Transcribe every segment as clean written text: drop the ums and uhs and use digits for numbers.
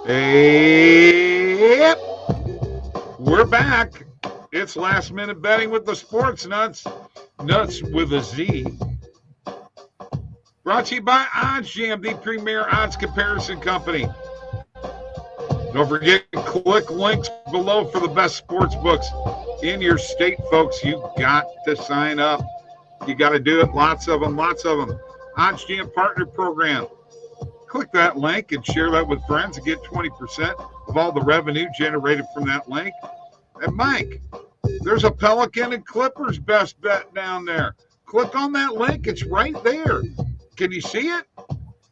Hey, yep, we're back. It's last minute betting with the sports nuts. Nuts with a Z. Brought to you by OddsJam, the premier odds comparison company. Don't forget, click links below for the best sports books in your state, folks. You got to sign up. You got to do it. Lots of them, lots of them. OddsJam Partner Program. Click that link and share that with friends and get 20% of all the revenue generated from that link. And Mike, there's a Pelican and Clippers best bet down there. Click on that link. It's right there. Can you see it?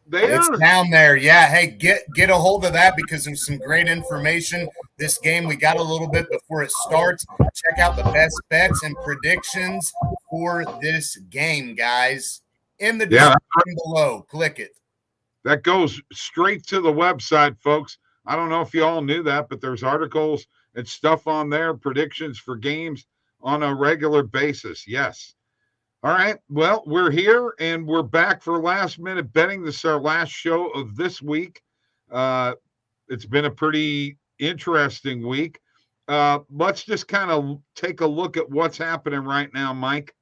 There. It's down there. Yeah. Hey, get a hold of that because there's some great information. This game, we got a little bit before it starts. Check out the best bets and predictions for this game, guys. In the description below. Click it. That goes straight to the website, folks. I don't know if you all knew that, but there's articles and stuff on there, predictions for games on a regular basis. Yes. All right. Well, we're here and we're back for last minute betting. This is our last show of this week. It's been a pretty interesting week. Let's just kind of take a look at what's happening right now, Mike.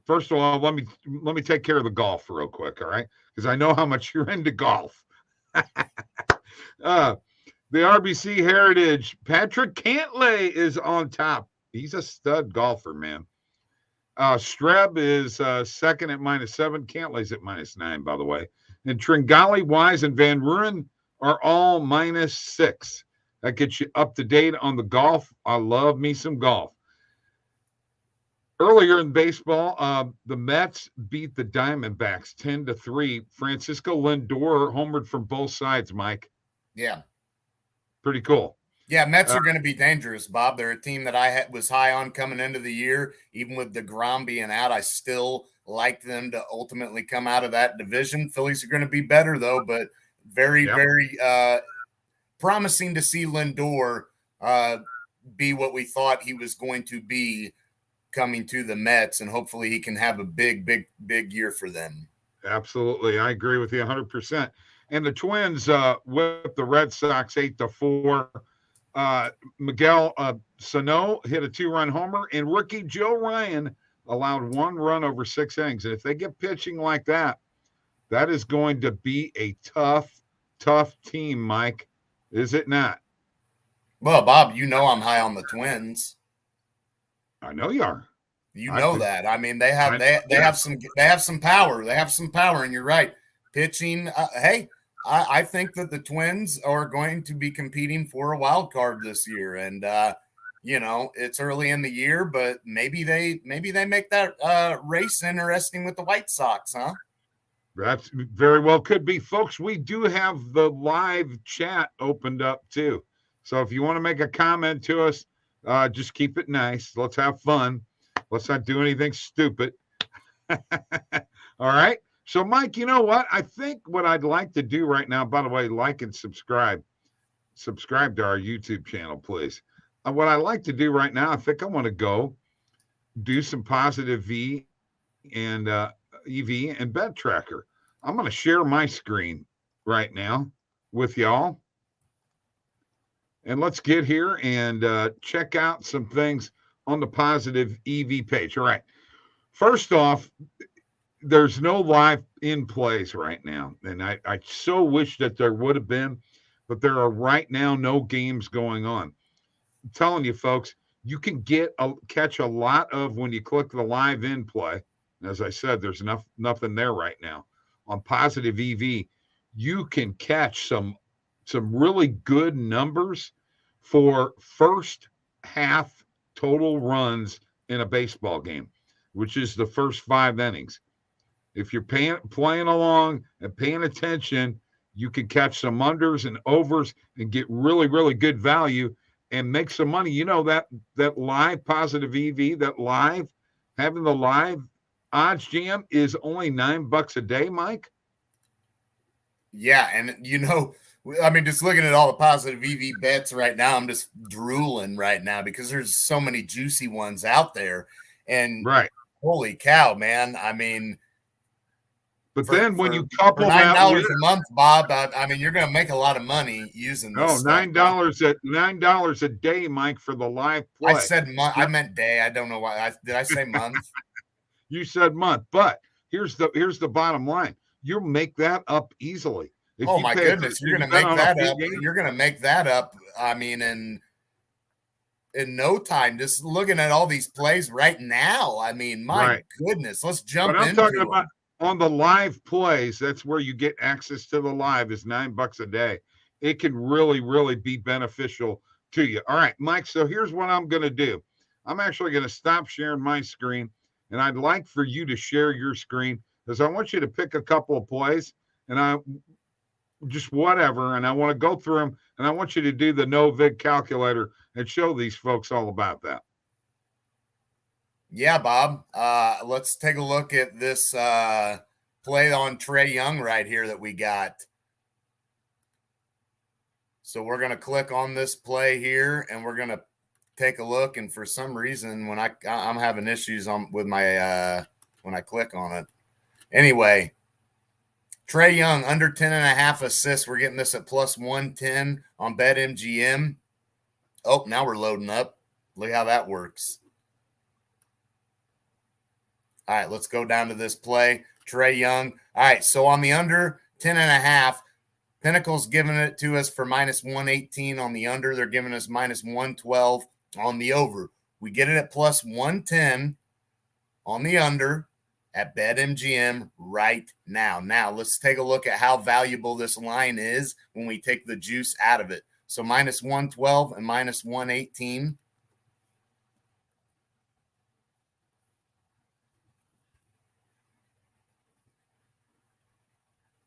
First of all, let me take care of the golf real quick, all right? Because I know how much you're into golf. The RBC Heritage, Patrick Cantlay is on top. He's a stud golfer, man. Streb is second at -7. Cantlay's at -9, by the way. And Tringali, Wise, and Van Ruren are all -6. That gets you up to date on the golf. I love me some golf. Earlier in baseball, the Mets beat the Diamondbacks 10-3. Francisco Lindor homered from both sides, Mike. Yeah. Pretty cool. Yeah, Mets are going to be dangerous, Bob. They're a team that I was high on coming into the year. Even with DeGrom being out, I still like them to ultimately come out of that division. Phillies are going to be better, though, but very promising to see Lindor be what we thought he was going to be coming to the Mets, and hopefully he can have a big year for them. Absolutely. I agree with you 100%. And the Twins whipped the Red Sox 8-4. Miguel Sano hit a 2-run homer, and rookie Joe Ryan allowed 1 run over 6 innings. And if they get pitching like that, that is going to be a tough team, Mike. Is it not? Well, Bob, you know I'm high on the Twins. I know you are. You know that. I mean, they have some power. They have some power, and you're right. Pitching. Hey, I think that the Twins are going to be competing for a wild card this year, and it's early in the year, but maybe they make that race interesting with the White Sox, huh? That's very well could be, folks. We do have the live chat opened up too, so if you want to make a comment to us. Just keep it nice. Let's have fun. Let's not do anything stupid. All right. So, Mike, you know what? I think what I'd like to do right now, by the way, like and subscribe. Subscribe to our YouTube channel, please. What I like to do right now, I think I want to go do some positive V and EV and bet tracker. I'm going to share my screen right now with y'all. And let's get here and check out some things on the positive EV page. All right. First off, there's no live in plays right now. And I so wish that there would have been, but there are right now no games going on. I'm telling you, folks, you can catch a lot of when you click the live in play. And as I said, there's nothing there right now. On positive EV, you can catch some really good numbers for first half total runs in a baseball game, which is the first 5 innings. If you're playing along and paying attention, you can catch some unders and overs and get really, really good value and make some money. You know, that live positive EV, having the live OddsJam is only $9 a day, Mike. Yeah, and I mean, just looking at all the positive EV bets right now, I'm just drooling right now because there's so many juicy ones out there. And right. Holy cow, man. I mean, But then when you couple for that $9 with, a month, Bob, I mean, you're going to make a lot of money using this. $9 a day, Mike, for the live play. I said month. I meant day. I don't know why. Did I say month? You said month, but here's the bottom line. You'll make that up easily. Oh my goodness, you're going to make that up. You're going to make that up. I mean, in no time. Just looking at all these plays right now. I mean, my goodness, let's jump into. I'm talking about on the live plays. That's where you get access to the live. Is $9 a day. It can really, really be beneficial to you. All right, Mike. So here's what I'm going to do. I'm actually going to stop sharing my screen, and I'd like for you to share your screen because I want you to pick a couple of plays, and I just whatever, and I want to go through them, and I want you to do the no-vid calculator and show these folks all about that. Yeah, Bob. Let's take a look at this play on Trae Young right here that we got. So we're going to click on this play here, and we're going to take a look. And for some reason, when I'm having issues with my when I click on it. Anyway, Trae Young under 10.5 assists. We're getting this at plus 110 on BetMGM. Oh, now we're loading up. Look how that works. All right, let's go down to this play. Trae Young. All right, so on the under 10.5, Pinnacle's giving it to us for minus 118 on the under. They're giving us minus 112 on the over. We get it at plus 110 on the under at BetMGM right now. Now, let's take a look at how valuable this line is when we take the juice out of it. So minus 112 and minus 118.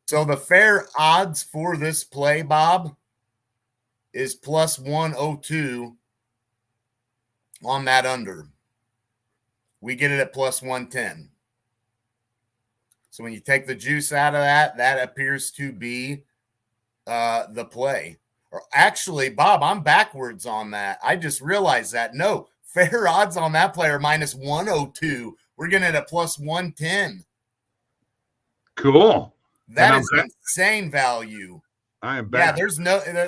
So the fair odds for this play, Bob, is plus 102 on that under. We get it at plus 110. So when you take the juice out of that, that appears to be the play. Or actually, Bob, I'm backwards on that. I just realized that. No, fair odds on that play are minus 102. We're getting it at plus 110. Cool. That is insane value. I am back. Yeah,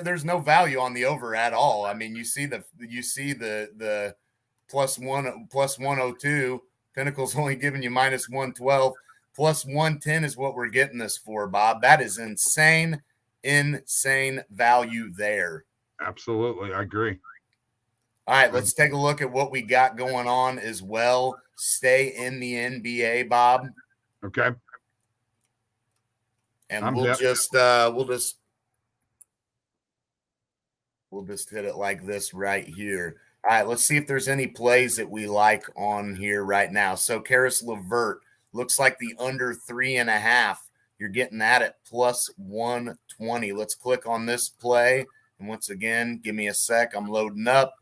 there's no value on the over at all. I mean, you see the plus 102. Pinnacle's only giving you minus 112. Plus 110 is what we're getting this for, Bob. That is insane value there. Absolutely, I agree. All right, let's take a look at what we got going on as well. Stay in the NBA, Bob. Okay. And we'll just hit it like this right here. All right, let's see if there's any plays that we like on here right now. So Karis LeVert looks like the under 3.5. You're getting that at plus 120. Let's click on this play. And once again, give me a sec. I'm loading up.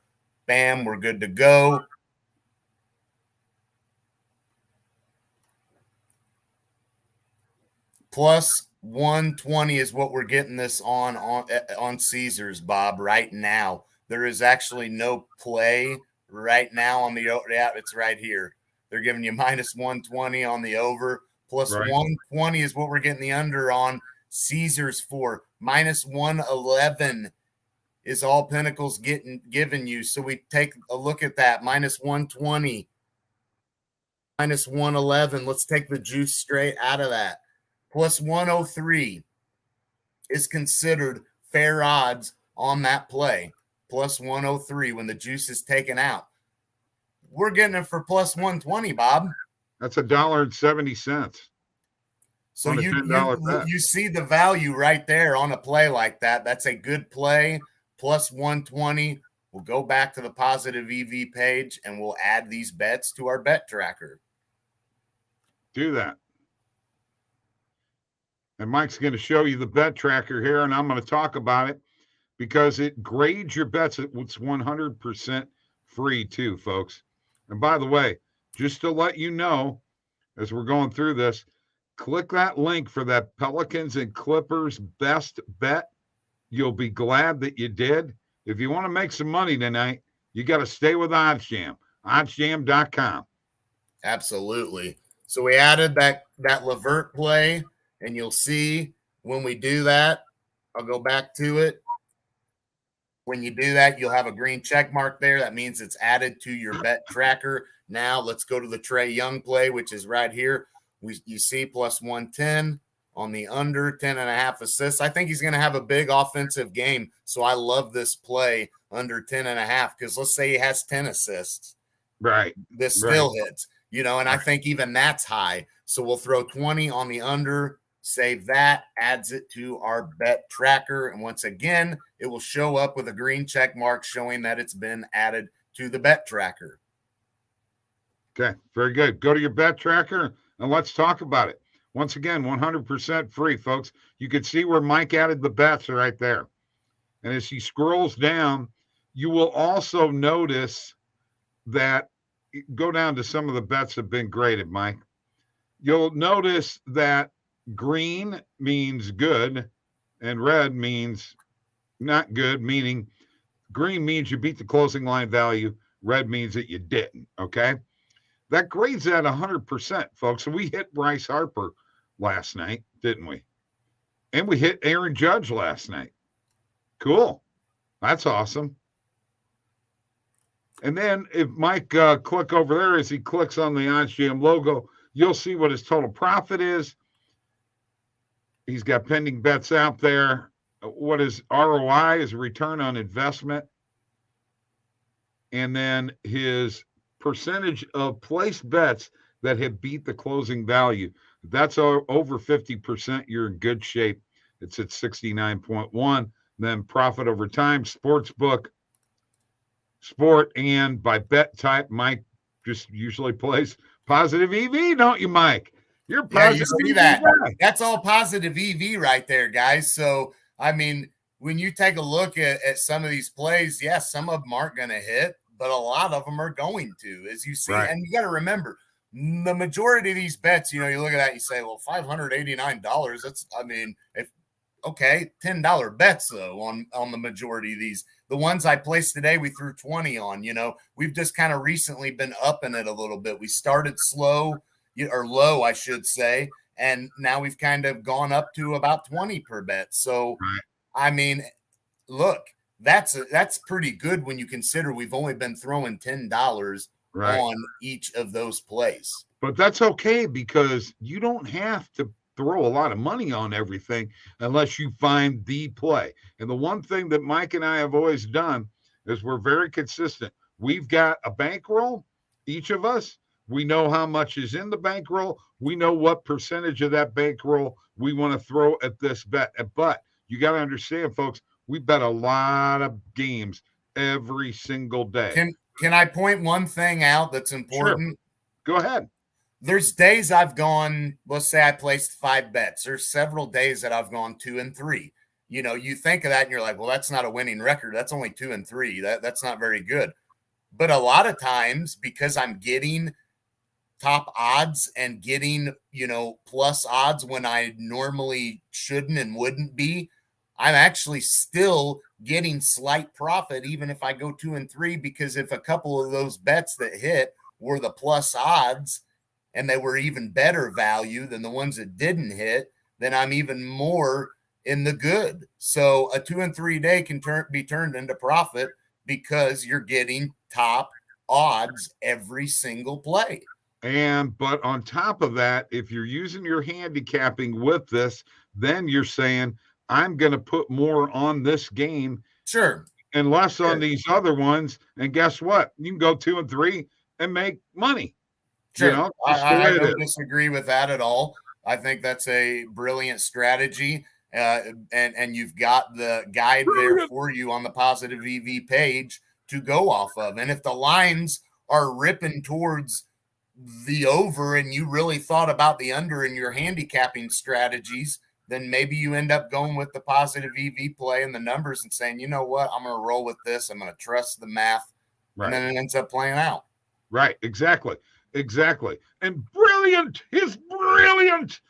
Bam, we're good to go. Plus 120 is what we're getting this on Caesars, Bob, right now. There is actually no play right now on the – yeah, it's right here. They're giving you minus 120 on the over. Plus 120 is what we're getting the under on Caesars for. Minus 111 is all Pinnacle's giving you. So we take a look at that. Minus 120. Minus 111. Let's take the juice straight out of that. Plus 103 is considered fair odds on that play. Plus 103 when the juice is taken out. We're getting it for plus 120, Bob. That's $1.70. So you see the value right there on a play like that. That's a good play. Plus 120. We'll go back to the positive EV page and we'll add these bets to our bet tracker. Do that. And Mike's going to show you the bet tracker here, and I'm going to talk about it because it grades your bets. It's 100% free too, folks. And by the way, just to let you know, as we're going through this, click that link for that Pelicans and Clippers best bet. You'll be glad that you did. If you want to make some money tonight, you got to stay with OddsJam, oddsjam.com. Absolutely. So we added that Levert play, and you'll see when we do that, I'll go back to it. When you do that, you'll have a green check mark there. That means it's added to your bet tracker. Now let's go to the Trae Young play, which is right here. You see plus 110 on the under 10.5 assists. I think he's going to have a big offensive game. So I love this play under 10.5 because let's say he has 10 assists. Right. This still hits, and I think even that's high. So we'll throw 20 on the under, save that, adds it to our bet tracker. And once again, it will show up with a green check mark showing that it's been added to the bet tracker. Okay, very good. Go to your bet tracker and let's talk about it. Once again, 100% free, folks. You can see where Mike added the bets right there. And as he scrolls down, you will also notice that, go down to some of the bets that have been graded, Mike. You'll notice that green means good and red means not good, meaning green means you beat the closing line value. Red means that you didn't, okay? That grades at 100%, folks. So we hit Bryce Harper last night, didn't we? And we hit Aaron Judge last night. Cool. That's awesome. And then if Mike click over there, as he clicks on the OddsJam logo, you'll see what his total profit is. He's got pending bets out there. What is ROI is return on investment. And then his percentage of placed bets that have beat the closing value. If that's over 50%, you're in good shape. It's at 69.1. Then profit over time, sportsbook, sport, and by bet type. Mike just usually plays positive EV, don't you, Mike? You're positive. Yeah, you see that. That's all positive EV right there, guys. So, I mean, when you take a look at some of these plays, yes, some of them aren't going to hit, but a lot of them are going to, as you see. Right. And you got to remember, the majority of these bets, you look at that, you say, well, $589. That's, I mean, okay, $10 bets though on the majority of these. The ones I placed today, we threw 20 on. We've just kind of recently been upping it a little bit. We started slow, or low, I should say, and now we've kind of gone up to about 20 per bet. So, right. I mean, look, that's pretty good when you consider we've only been throwing $10 right. on each of those plays. But that's okay because you don't have to throw a lot of money on everything unless you find the play. And the one thing that Mike and I have always done is we're very consistent. We've got a bankroll, each of us. We know how much is in the bankroll. We know what percentage of that bankroll we want to throw at this bet. But you got to understand, folks, we bet a lot of games every single day. Can I point one thing out that's important? Sure. Go ahead. There's days I've gone, let's say I placed 5 bets. There's several days that I've gone 2 and 3. You think of that and you're like, well, that's not a winning record. That's only 2 and 3. That's not very good. But a lot of times, because I'm getting top odds and getting, plus odds when I normally shouldn't and wouldn't be, I'm actually still getting slight profit, even if I go 2 and 3, because if a couple of those bets that hit were the plus odds and they were even better value than the ones that didn't hit, then I'm even more in the good. So a 2 and 3 day can be turned into profit because you're getting top odds every single play. But on top of that, if you're using your handicapping with this, then you're saying, I'm going to put more on this game. Sure. And less on these other ones. And guess what? You can go 2 and 3 and make money. Sure. I don't disagree with that at all. I think that's a brilliant strategy. And you've got the guide there for you on the Positive EV page to go off of. And if the lines are ripping towards the over and you really thought about the under in your handicapping strategies, then maybe you end up going with the Positive EV play and the numbers and saying, you know what, I'm going to roll with this. I'm going to trust the math. Right. And then it ends up playing out. Right. Exactly. And brilliant. He's brilliant.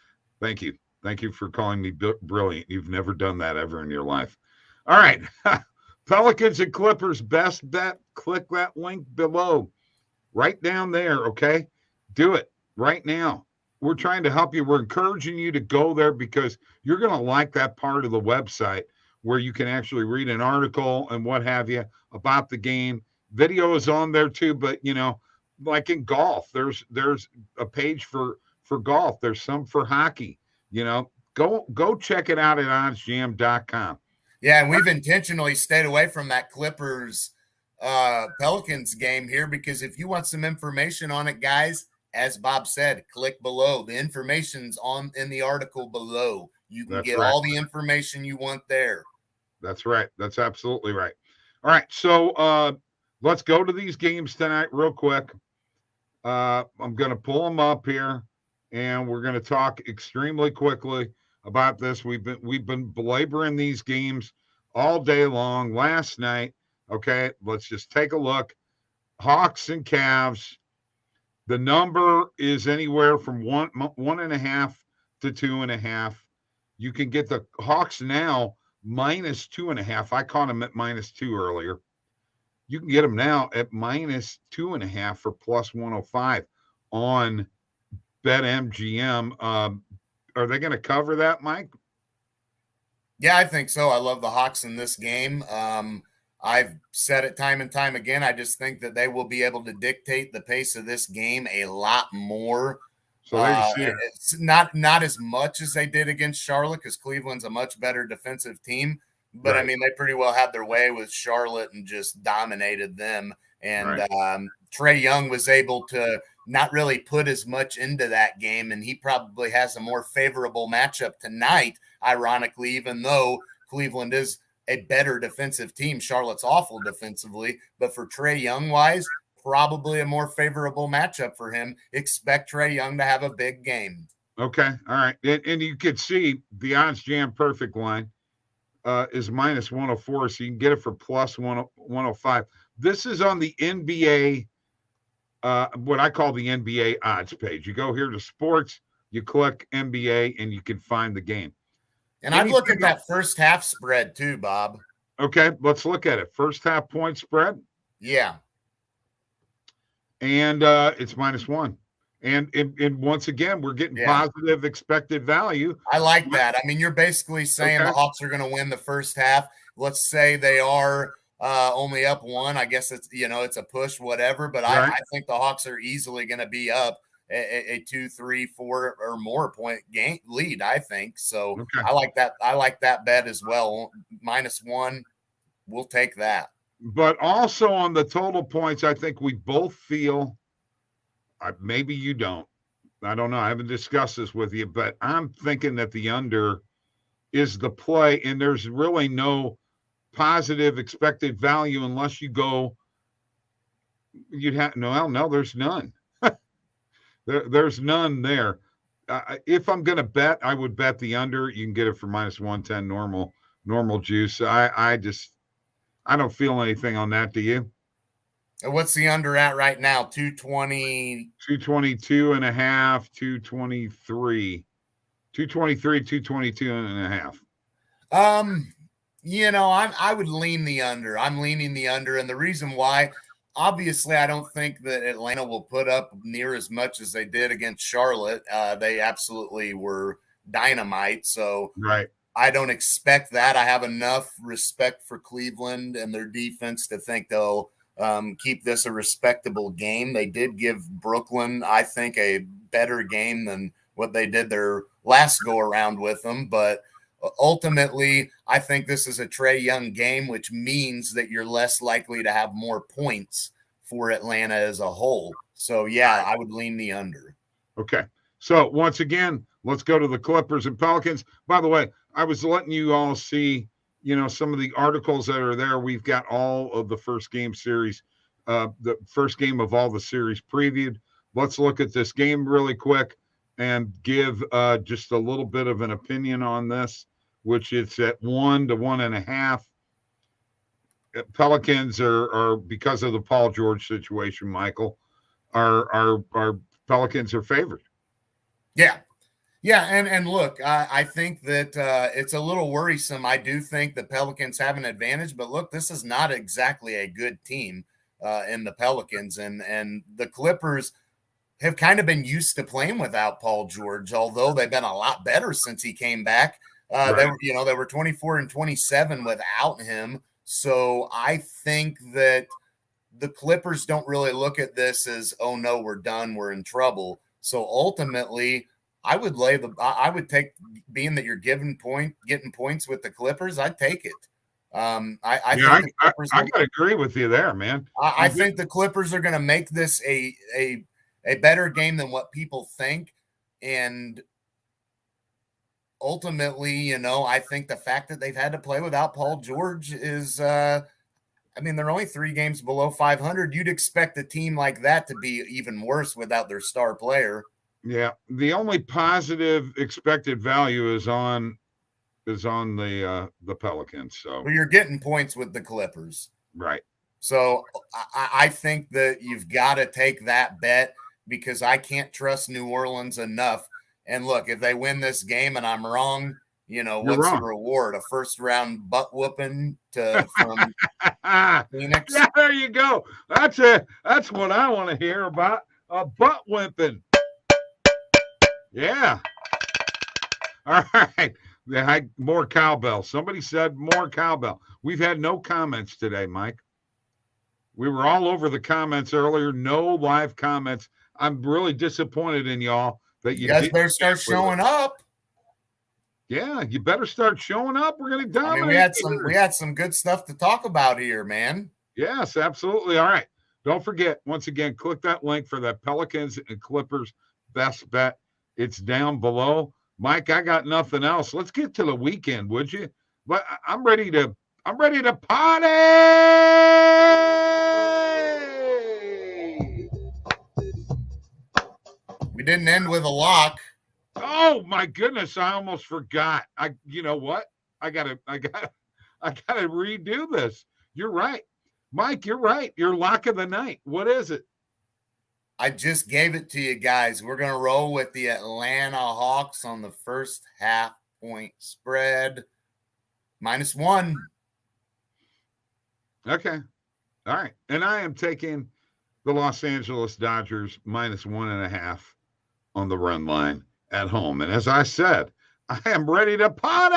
Thank you. Thank you for calling me brilliant. You've never done that ever in your life. All right. Pelicans and Clippers best bet. Click that link below. Right down there. Okay. Do it right now. We're trying to help you. We're encouraging you to go there because you're going to like that part of the website where you can actually read an article and what have you about the game. Video is on there too, but like in golf, there's a page for golf. There's some for hockey. Go check it out at oddsjam.com. Yeah, and we've intentionally stayed away from that Clippers Pelicans game here because if you want some information on it, guys, as Bob said, click below. The information's in the article below. You can get all the information you want there. That's right. That's absolutely right. All right, so let's go to these games tonight real quick. I'm going to pull them up here, and we're going to talk extremely quickly about this. We've been belaboring these games all day long. Last night, okay, let's just take a look. Hawks and Cavs. The number is anywhere from 1.5 to 2.5. You can get the Hawks now minus 2.5. I caught them at -2 earlier. You can get them now at -2.5 for plus 105 on BetMGM. Are they going to cover that, Mike? Yeah, I think so. I love the Hawks in this game. I've said it time and time again. I just think that they will be able to dictate the pace of this game a lot more. So there you see it. It's not as much as they did against Charlotte because Cleveland's a much better defensive team. But, right. I mean, they pretty well had their way with Charlotte and just dominated them. And Trae Young was able to not really put as much into that game, and he probably has a more favorable matchup tonight, ironically, even though Cleveland is a better defensive team. Charlotte's awful defensively, but for Trae Young-wise, probably a more favorable matchup for him. Expect Trae Young to have a big game. Okay, all right. And you could see the OddsJam perfect line is minus 104, so you can get it for plus 105. This is on the NBA, what I call the NBA odds page. You go here to sports, you click NBA, and you can find the game. And I'd look at that first half spread too, Bob. Okay, let's look at it. First half point spread. Yeah. And it's -1. And once again, we're getting positive expected value. I like that. I mean, you're basically saying the Hawks are going to win the first half. Let's say they are only up 1. I guess it's, it's a push, whatever. But I think the Hawks are easily going to be up a 2, 3, 4 or more point game lead, I think. So I like that. I like that bet as well. -1, we'll take that. But also on the total points, I think we both feel, maybe you don't. I don't know. I haven't discussed this with you, but I'm thinking that the under is the play, and there's really no positive expected value unless you go. You'd have no. There's none. There's none there. If I'm going to bet, I would bet the under. You can get it for -110 normal juice. I don't feel anything on that. Do you? What's the under at right now? 220, 222.5, 223, 222.5. I would lean the under. I'm leaning the under, and the reason why, obviously, I don't think that Atlanta will put up near as much as they did against Charlotte. They absolutely were dynamite. So I don't expect that. I have enough respect for Cleveland and their defense to think they'll keep this a respectable game. They did give Brooklyn, I think, a better game than what they did their last go around with them. But ultimately, I think this is a Trae Young game, which means that you're less likely to have more points for Atlanta as a whole. So, yeah, I would lean the under. Okay. So, once again, let's go to the Clippers and Pelicans. By the way, I was letting you all see, some of the articles that are there. We've got all of the first game series, the first game of all the series previewed. Let's look at this game really quick and give just a little bit of an opinion on this, which it's at 1 to 1.5. Pelicans are because of the Paul George situation, Michael, our Pelicans are favored. Yeah. Yeah, and look, I think that it's a little worrisome. I do think the Pelicans have an advantage, but look, this is not exactly a good team in the Pelicans. And the Clippers, have kind of been used to playing without Paul George, although they've been a lot better since he came back. They were 24-27 without him. So I think that the Clippers don't really look at this as, oh no, we're done, we're in trouble. So ultimately, I would take, being that you're getting points with the Clippers, I'd take it. I gotta agree with you there, man. I think the Clippers are going to make this a better game than what people think, and ultimately, I think the fact that they've had to play without Paul George is, they're only 3 games below 500. You'd expect a team like that to be even worse without their star player. Yeah, the only positive expected value is on the Pelicans. So you're getting points with the Clippers, right? So I think that you've got to take that bet, because I can't trust New Orleans enough. And look, if they win this game and I'm wrong, what's the reward? A first-round butt whooping from Phoenix? Yeah, there you go. That's what I want to hear about, a butt whipping. Yeah. All right. More cowbell. Somebody said more cowbell. We've had no comments today, Mike. We were all over the comments earlier. No live comments. I'm really disappointed in y'all that you guys better start showing up. Yeah, you better start showing up. We're going to dominate. We had some good stuff to talk about here, man. Yes, absolutely. All right. Don't forget, once again, click that link for that Pelicans and Clippers best bet. It's down below. Mike, I got nothing else. Let's get to the weekend, would you? But I'm ready to party. We didn't end with a lock. Oh my goodness, I almost forgot. You know what? I gotta redo this. You're right. Mike, you're right. Your lock of the night. What is it? I just gave it to you guys. We're going to roll with the Atlanta Hawks on the first half point spread, -1. Okay. All right. And I am taking the Los Angeles Dodgers -1.5 on the run line at home. And as I said, I am ready to party.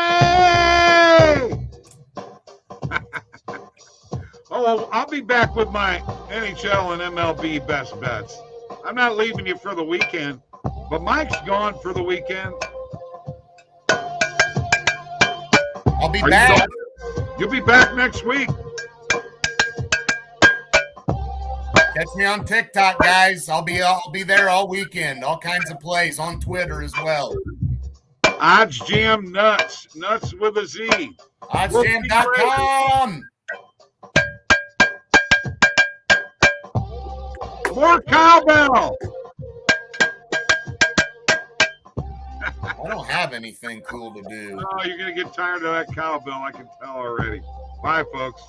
Oh, I'll be back with my NHL and MLB best bets. I'm not leaving you for the weekend, but Mike's gone for the weekend. I'll be back. You'll be back next week. Catch me on TikTok, guys. I'll be there all weekend. All kinds of plays on Twitter as well. OddsJam Nutz. Nutz with a Z. OddsJam.com. More cowbell. I don't have anything cool to do. Oh, you're going to get tired of that cowbell. I can tell already. Bye, folks.